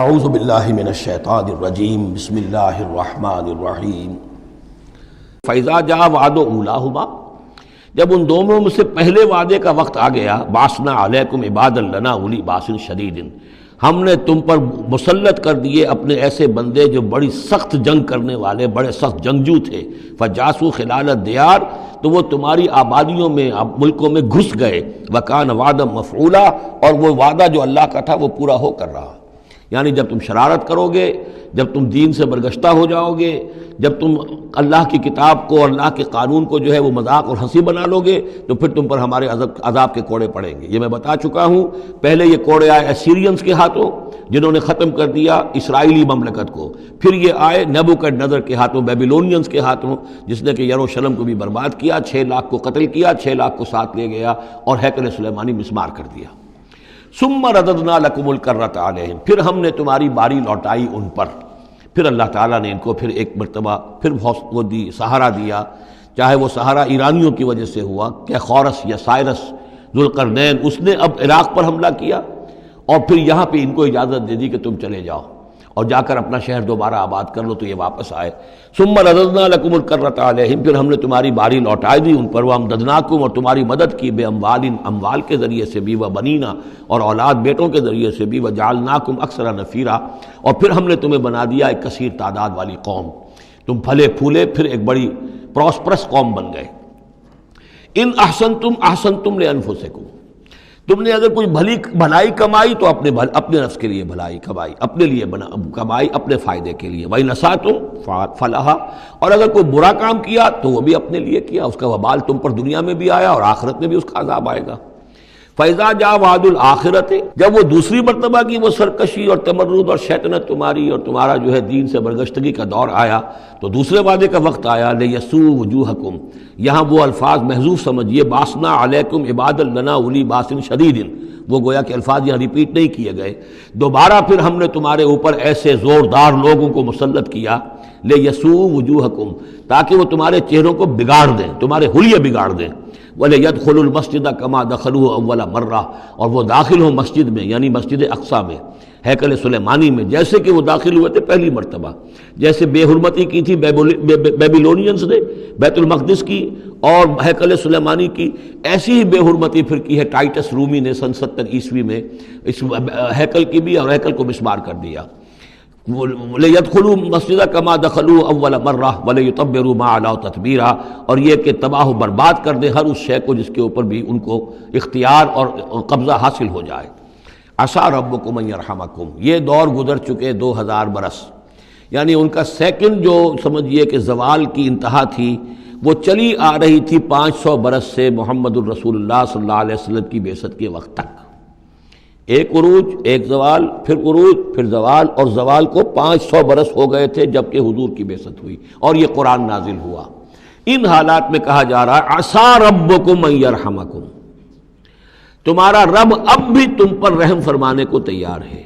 اعوذ باللہ من الشیطان الرجیم بسم اللہ الرحمن الرحیم فَإِذَا جَاءَ وَعْدُ أُولَاهُمَا جب ان دونوں میں سے پہلے وعدے کا وقت آ گیا بَعَثْنَا عَلَيْكُمْ عِبَادًا لَنَا أُولِي بَأْسٍ شَدِيدٍ ہم نے تم پر مسلط کر دیے اپنے ایسے بندے جو بڑی سخت جنگ کرنے والے بڑے سخت جنگجو تھے فَجَاسُوا خِلَالَ الدِّيَارِ تو وہ تمہاری آبادیوں میں ملکوں میں گھس گئے وَكَانَ وَعْدًا مَفْعُولًا اور وہ وعدہ جو اللہ کا تھا وہ پورا ہو کر رہا۔ یعنی جب تم شرارت کرو گے، جب تم دین سے برگشتہ ہو جاؤ گے، جب تم اللہ کی کتاب کو اور اللہ کے قانون کو جو ہے وہ مذاق اور ہنسی بنا لو گے تو پھر تم پر ہمارے عذاب کے کوڑے پڑیں گے۔ یہ میں بتا چکا ہوں، پہلے یہ کوڑے آئے اسیرینز کے ہاتھوں جنہوں نے ختم کر دیا اسرائیلی مملکت کو، پھر یہ آئے نیبوکڈنیزر کے ہاتھوں، بیبیلونینز کے ہاتھوں، جس نے کہ یروشلم کو بھی برباد کیا، 6 لاکھ کو قتل کیا، 6 لاکھ کو ساتھ لے گیا اور ہیکل سلیمانی مسمار کر دیا۔ ثم رددنا لکم الکرۃ علیہم پھر ہم نے تمہاری باری لوٹائی ان پر، پھر اللہ تعالیٰ نے ان کو پھر ایک مرتبہ پھر وہ دی سہارا دیا، چاہے وہ سہارا ایرانیوں کی وجہ سے ہوا کہ خورس یا سائرس ذوالقرنین اس نے اب عراق پر حملہ کیا اور پھر یہاں پہ ان کو اجازت دے دی کہ تم چلے جاؤ اور جا کر اپنا شہر دوبارہ آباد کر لو، تو یہ واپس آئے۔ ثم رددنا لکم الکرۃ علیہم پھر ہم نے تمہاری باری لوٹائی دی ان پر، وامددناکم اور تمہاری مدد کی بے اموال کے ذریعے سے بھی، وبنینا اور اولاد بیٹوں کے ذریعے سے بھی، وجعلناکم اکثر نفیرا اور پھر ہم نے تمہیں بنا دیا ایک کثیر تعداد والی قوم، تم پھلے پھولے پھر ایک بڑی پراسپرس قوم بن گئے۔ ان احسنتم لانفسکم تم نے اگر کوئی بھلائی کمائی تو اپنے نفس کے لیے بھلائی کمائی، اپنے لیے کمائی اپنے فائدے کے لیے، وَإِنْ أَسَأْتُمْ فَلَهَا اور اگر کوئی برا کام کیا تو وہ بھی اپنے لیے کیا، اس کا وبال تم پر دنیا میں بھی آیا اور آخرت میں بھی اس کا عذاب آئے گا۔ فَإِذَا جَاءَ وَعْدُ الْآخِرَةِ جب وہ دوسری مرتبہ کی وہ سرکشی اور تمرد اور شیطنت تمہاری اور تمہارا جو ہے دین سے برگشتگی کا دور آیا تو دوسرے وعدے کا وقت آیا، لِيَسُوءُ وُجُوهَكُمْ یہاں وہ الفاظ محذوف سمجھیے، بَعَثْنَا عَلَيْكُمْ عِبَادًا لَنَا أُولِي بَأْسٍ شَدِيدٍ وہ گویا کہ الفاظ یہاں ریپیٹ نہیں کیے گئے، دوبارہ پھر ہم نے تمہارے اوپر ایسے زوردار لوگوں کو مسلط کیا، لِيَسُوءُ وُجُوهَكُمْ تاکہ وہ تمہارے چہروں کو بگاڑ دیں، تمہارے حلیے بگاڑ دیں، وَلِيَدْخُلُوا الْمَسْجِدَ كَمَا دَخَلُوهُ أَوَّلَ مَرَّةٍ اور وہ داخل ہوں مسجد میں یعنی مسجد اقصیٰ میں، ہیکل سلیمانی میں، جیسے کہ وہ داخل ہوئے تھے پہلی مرتبہ، جیسے بے حرمتی کی تھی بیبیلونینز نے بیت المقدس کی اور ہیکل سلیمانی کی، ایسی ہی بے حرمتی پھر کی ہے ٹائٹس رومی نے سن 70 عیسوی میں اس ہیکل کی بھی اور ہیکل کو مسمار کر دیا۔ لِيَدْخُلُوا الْمَسْجِدَ كَمَا دَخَلُوهُ أَوَّلَ مَرَّةٍ وَلِيُتَبِّرُوا مَا عَلَوْا تَتْبِيرًا اور یہ کہ تباہ و برباد کر دیں ہر اس شے کو جس کے اوپر بھی ان کو اختیار اور قبضہ حاصل ہو جائے۔ عَسَىٰ رَبُّكُمْ أَن يَرْحَمَكُمْ یہ دور گزر چکے 2000 برس، یعنی ان کا سیکنڈ جو سمجھیے کہ زوال کی انتہا تھی وہ چلی آ رہی تھی 500 برس سے محمد الرسول اللہ صلی اللہ علیہ وسلم کی بعثت کے وقت تک، ایک عروج ایک زوال پھر عروج پھر زوال، اور زوال کو 500 برس ہو گئے تھے جب کہ حضور کی بعثت ہوئی اور یہ قرآن نازل ہوا۔ ان حالات میں کہا جا رہا ہے عَسَىٰ رَبُّكُمْ أَن يَرْحَمَكُمْ تمہارا رب اب بھی تم پر رحم فرمانے کو تیار ہے،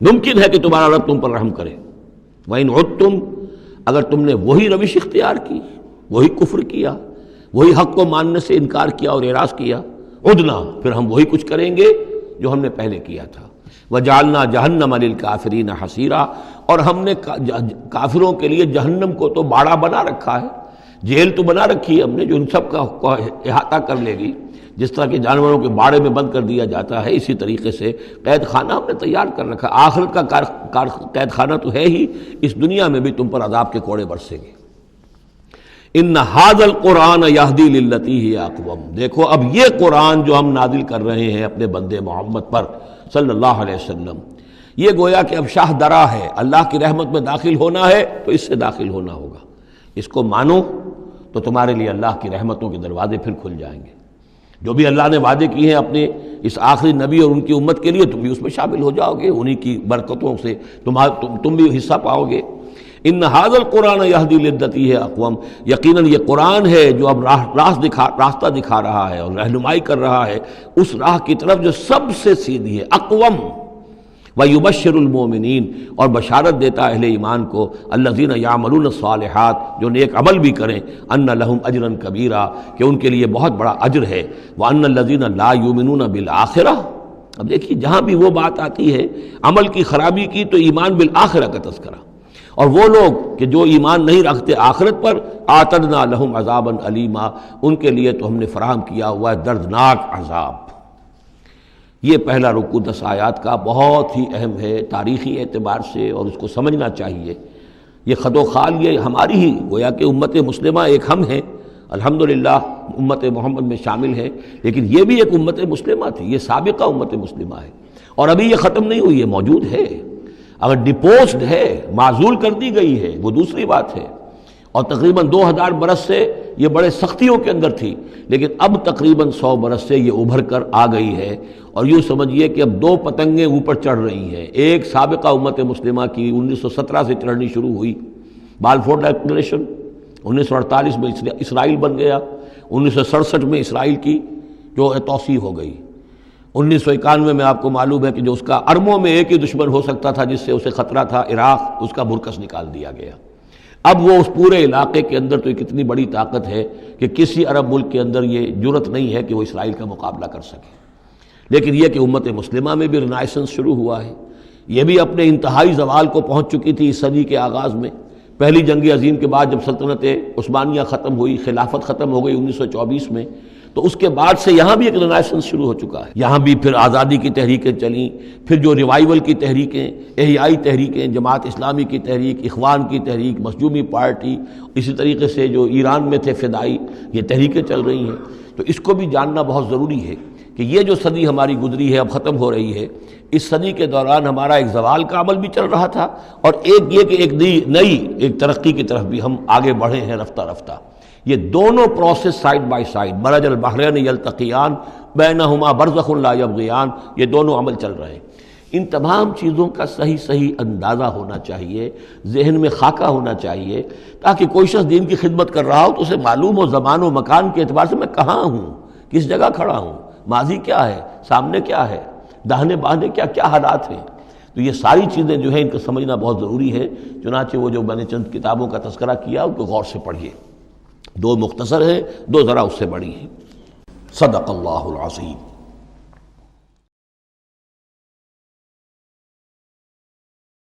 ممکن ہے کہ تمہارا رب تم پر رحم کرے۔ وَإِنْ عُدْتُمْ اگر تم نے وہی روش اختیار کی، وہی کفر کیا، وہی حق کو ماننے سے انکار کیا اور اعراض کیا، عدنا پھر ہم وہی کچھ کریں گے جو ہم نے پہلے کیا تھا۔ وَجَعَلْنَا جَهَنَّمَ لِلْكَافِرِينَ حَصِيرًا اور ہم نے کافروں کے لیے جہنم کو تو باڑا بنا رکھا ہے، جیل تو بنا رکھی ہے ہم نے جو ان سب کا احاطہ کر لے گی، جس طرح کہ جانوروں کے باڑے میں بند کر دیا جاتا ہے اسی طریقے سے قید خانہ ہم نے تیار کر رکھا۔ آخرت کا قید خانہ تو ہے ہی، اس دنیا میں بھی تم پر عذاب کے کوڑے برسیں گے۔ ان ھذا القرآن یہدی للتی ہی اقوم دیکھو اب یہ قرآن جو ہم نازل کر رہے ہیں اپنے بندے محمد پر صلی اللہ علیہ وسلم، یہ گویا کہ اب شاہ درا ہے، اللہ کی رحمت میں داخل ہونا ہے تو اس سے داخل ہونا ہوگا، اس کو مانو تو تمہارے لیے اللہ کی رحمتوں کے دروازے پھر کھل جائیں گے، جو بھی اللہ نے وعدے کیے ہیں اپنے اس آخری نبی اور ان کی امت کے لیے تم بھی اس میں شامل ہو جاؤ گے، انہی کی برکتوں سے تم بھی حصہ پاؤ گے۔ ان ھذا القرآن یہدی للتی ہے اقوام یقیناً یہ قرآن ہے جو اب راستہ دکھا رہا ہے اور رہنمائی کر رہا ہے اس راہ کی طرف جو سب سے سیدھی ہے، اقوم وَيُبَشِّرُ الْمُؤْمِنِينَ اور بشارت دیتا اہل ایمان کو، الَّذِينَ يَعْمَلُونَ الصَّالِحَاتِ جو نیک عمل بھی کریں، أَنَّ لَهُمْ أَجْرًا كَبِيرًا کہ ان کے لیے بہت بڑا اجر ہے، وَأَنَّ الَّذِينَ لَا يُؤْمِنُونَ بِالْآخِرَةِ اب دیکھیے جہاں بھی وہ بات آتی ہے عمل کی خرابی کی تو ایمان بالآخرہ کا تذکرہ، اور وہ لوگ کہ جو ایمان نہیں رکھتے آخرت پر، اعتدنا لہم عذابا علیما، ان کے لیے تو ہم نے فراہم کیا ہوا ہے دردناک عذاب۔ یہ پہلا رکوع 10 آیات کا بہت ہی اہم ہے تاریخی اعتبار سے، اور اس کو سمجھنا چاہیے۔ یہ خد و خال یہ ہماری ہی گویا کہ امت مسلمہ ایک ہم ہیں، الحمدللہ امت محمد میں شامل ہے، لیکن یہ بھی ایک امت مسلمہ تھی، یہ سابقہ امت مسلمہ ہے، اور ابھی یہ ختم نہیں ہوئی ہے، موجود ہے۔ اگر ڈپوزڈ ہے، معزول کر دی گئی ہے، وہ دوسری بات ہے، اور تقریباً 2000 برس سے یہ بڑے سختیوں کے اندر تھی، لیکن اب تقریباً 100 برس سے یہ ابھر کر آ گئی ہے، اور یوں سمجھیے کہ اب 2 پتنگیں اوپر چڑھ رہی ہیں۔ ایک سابقہ امت مسلمہ کی 1917 سے چڑھنی شروع ہوئی، بالفور ڈکلریشن، 1948 میں اسرائیل بن گیا، 1967 میں اسرائیل کی جو توسیع ہو گئی، 1991 میں آپ کو معلوم ہے کہ جو اس کا اربوں میں ایک ہی دشمن ہو سکتا تھا جس سے اسے خطرہ تھا، عراق، اس کا برکس نکال دیا گیا۔ اب وہ اس پورے علاقے کے اندر تو کتنی بڑی طاقت ہے کہ کسی عرب ملک کے اندر یہ جرت نہیں ہے کہ وہ اسرائیل کا مقابلہ کر سکے۔ لیکن یہ کہ امت مسلمہ میں بھی رنائسنس شروع ہوا ہے، یہ بھی اپنے انتہائی زوال کو پہنچ چکی تھی اس صدی کے آغاز میں۔ پہلی جنگ عظیم کے بعد جب سلطنت عثمانیہ ختم ہوئی، خلافت ختم ہو گئی 1924 میں، تو اس کے بعد سے یہاں بھی ایک رنائسنس شروع ہو چکا ہے۔ یہاں بھی پھر آزادی کی تحریکیں چلیں، پھر جو ریوائیول کی تحریکیں، احیائی تحریکیں، جماعت اسلامی کی تحریک، اخوان کی تحریک، مظلومی پارٹی، اسی طریقے سے جو ایران میں تھے فدائی، یہ تحریکیں چل رہی ہیں۔ تو اس کو بھی جاننا بہت ضروری ہے کہ یہ جو صدی ہماری گزری ہے، اب ختم ہو رہی ہے، اس صدی کے دوران ہمارا ایک زوال کا عمل بھی چل رہا تھا، اور ایک یہ کہ ایک نئی ایک ترقی کی طرف بھی ہم آگے بڑھے ہیں رفتہ رفتہ۔ یہ دونوں پروسیس سائیڈ بائی سائیڈ، مرج البحرین یلتقیان بینہما برزخ لا یبغیان، یہ دونوں عمل چل رہے ہیں۔ ان تمام چیزوں کا صحیح اندازہ ہونا چاہیے، ذہن میں خاکہ ہونا چاہیے، تاکہ کوئی شخص دین کی خدمت کر رہا ہو تو اسے معلوم ہو زمان و مکان کے اعتبار سے میں کہاں ہوں، کس جگہ کھڑا ہوں، ماضی کیا ہے، سامنے کیا ہے، داہنے بائیں کیا حالات ہیں۔ تو یہ ساری چیزیں جو ہیں ان کو سمجھنا بہت ضروری ہے۔ چنانچہ وہ جو میں نے چند کتابوں کا تذکرہ کیا ان کو غور سے پڑھیے، 2 مختصر ہیں، 2 ذرا اس سے بڑی ہیں۔ صدق اللہ العظیم۔